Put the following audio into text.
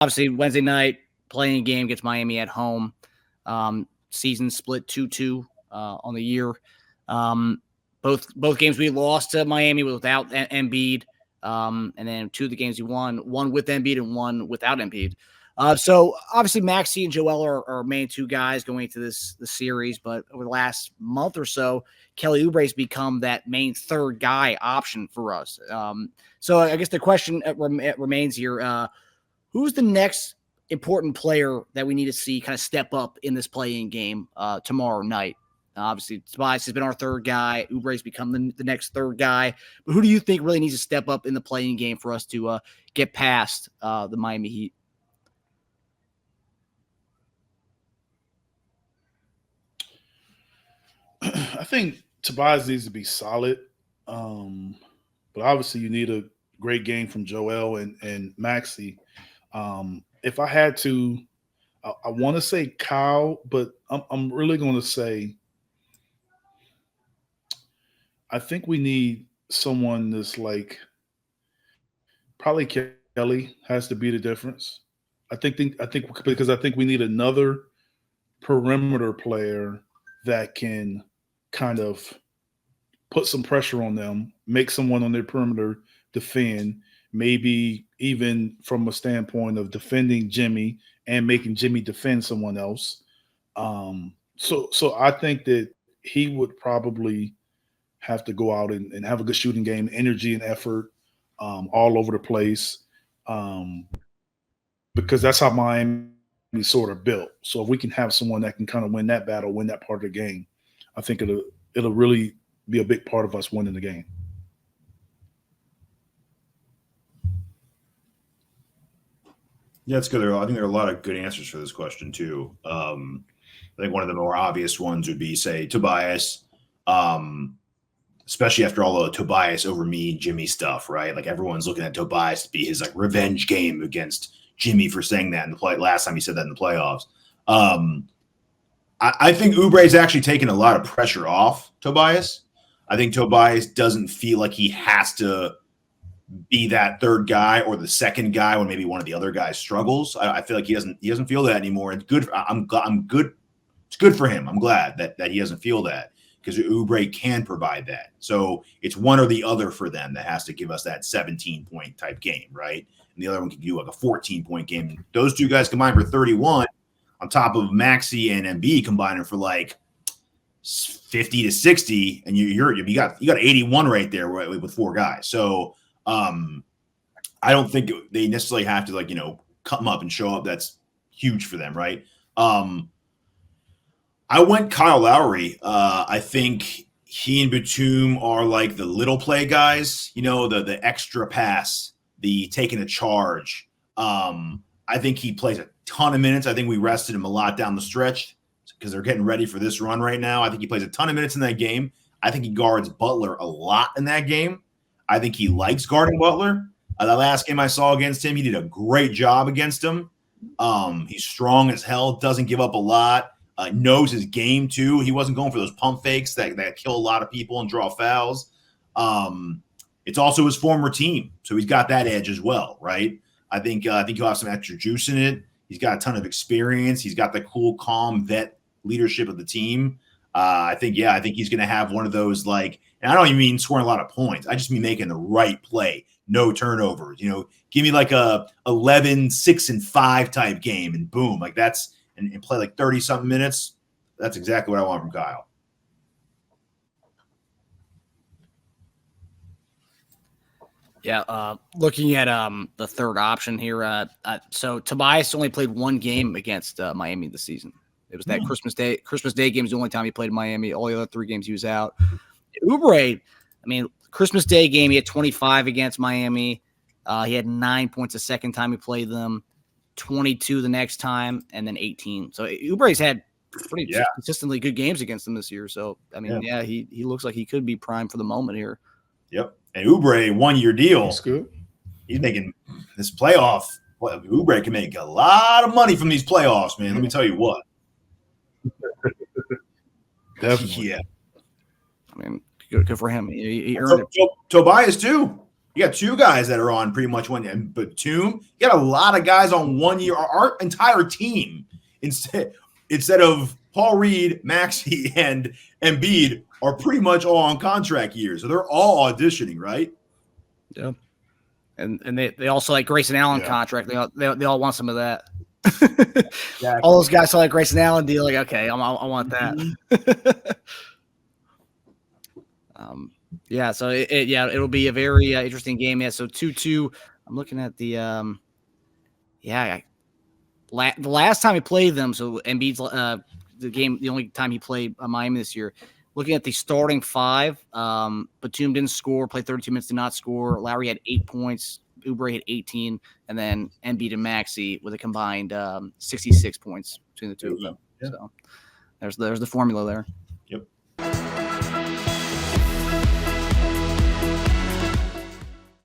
obviously Wednesday night playing game against Miami at home. Season split 2-2 on the year. Both games we lost to Miami without Embiid, and then 2 of the games we won, one with Embiid and one without Embiid. So obviously Maxey and Joel are our main 2 guys going into the series, but over the last month or so, Kelly Oubre has become that main 3rd guy option for us. So I guess the question remains here: who's the next important player that we need to see kind of step up in this playing game tomorrow night? Obviously, Tobias has been our 3rd guy. Oubre's become the next 3rd guy. But who do you think really needs to step up in the playing game for us to get past the Miami Heat? I think Tobias needs to be solid. But obviously, you need a great game from Joel and Maxey. If I had to, I want to say Kyle, but I'm really going to say I think we need someone that's like probably Kelly has to be the difference. I think because I think we need another perimeter player that can kind of put some pressure on them, make someone on their perimeter defend, maybe even from a standpoint of defending Jimmy and making Jimmy defend someone else. So I think that he would probably have to go out and have a good shooting game, energy and effort all over the place, because that's how Miami sort of built. So if we can have someone that can kind of win that battle, win that part of the game, I think it'll really be a big part of us winning the game. Yeah, it's good. I think there are a lot of good answers for this question too. I think one of the more obvious ones would be, say, Tobias, especially after all the Tobias over me, Jimmy stuff, right? Like everyone's looking at Tobias to be his like revenge game against Jimmy for saying that in the play last time he said that in the playoffs. I think Oubre's actually taken a lot of pressure off Tobias. I think Tobias doesn't feel like he has to be that 3rd guy or the 2nd guy when maybe one of the other guys struggles. I feel like he doesn't feel that anymore. It's good. I'm good. It's good for him. I'm glad that he doesn't feel that, because Oubre can provide that. So it's one or the other for them that has to give us that 17-point type game, right? And the other one can do like a 14-point game. Those 2 guys combined for 31 on top of Maxey and Embiid combining for like 50 to 60, and you got 81 right there with 4 guys. So I don't think they necessarily have to come up and show up. That's huge for them, right? I went Kyle Lowry. I think he and Batum are like the little play guys, the extra pass, the taking a charge. I think he plays a ton of minutes. I think we rested him a lot down the stretch because they're getting ready for this run right now. I think he plays a ton of minutes in that game. I think he guards Butler a lot in that game. I think he likes guarding Butler. The last game I saw against him, he did a great job against him. He's strong as hell, doesn't give up a lot, knows his game too. He wasn't going for those pump fakes that kill a lot of people and draw fouls. It's also his former team, so he's got that edge as well, right? I think he'll have some extra juice in it. He's got a ton of experience. He's got the cool, calm vet leadership of the team. I think he's going to have one of those, and I don't even mean scoring a lot of points. I just mean making the right play, no turnovers. Give me like a 11, 6, and 5 type game, and boom, and play like 30-something minutes. That's exactly what I want from Kyle. Yeah, looking at the 3rd option here. So Tobias only played 1 game against Miami this season. It was that Christmas Day game was the only time he played in Miami. All the other 3 games he was out. Oubre, Christmas Day game, he had 25 against Miami. He had 9 points the second time he played them, 22 the next time, and then 18. So Oubre's had pretty consistently good games against them this year. So, he looks like he could be primed for the moment here. Yep. And Oubre, 1-year deal. That's good. He's making this playoff. Oubre can make a lot of money from these playoffs, man. Let me tell you what. Definitely. Yeah. Good for him. He earned it. Tobias too. You got two guys that are on pretty much one, and Batum. You got a lot of guys on 1 year. Our entire team, instead of Paul Reed, Maxey, and Embiid, are pretty much all on contract years. So they're all auditioning, right? Yeah. And they also like Grayson Allen contract. They all want some of that. Exactly. All those guys saw like Grayson Allen deal. Like, okay, I want that. Yeah. So it'll be a very interesting game. Yeah. So 2-2. I'm looking at the the last time he played them. So Embiid's the only time he played Miami this year. Looking at the starting five, Batum didn't score, played 32 minutes, did not score. Lowry had 8 points. Oubre had 18, and then Embiid and Maxey with a combined 66 points between the two of them. Yeah. So there's the formula there. Yep.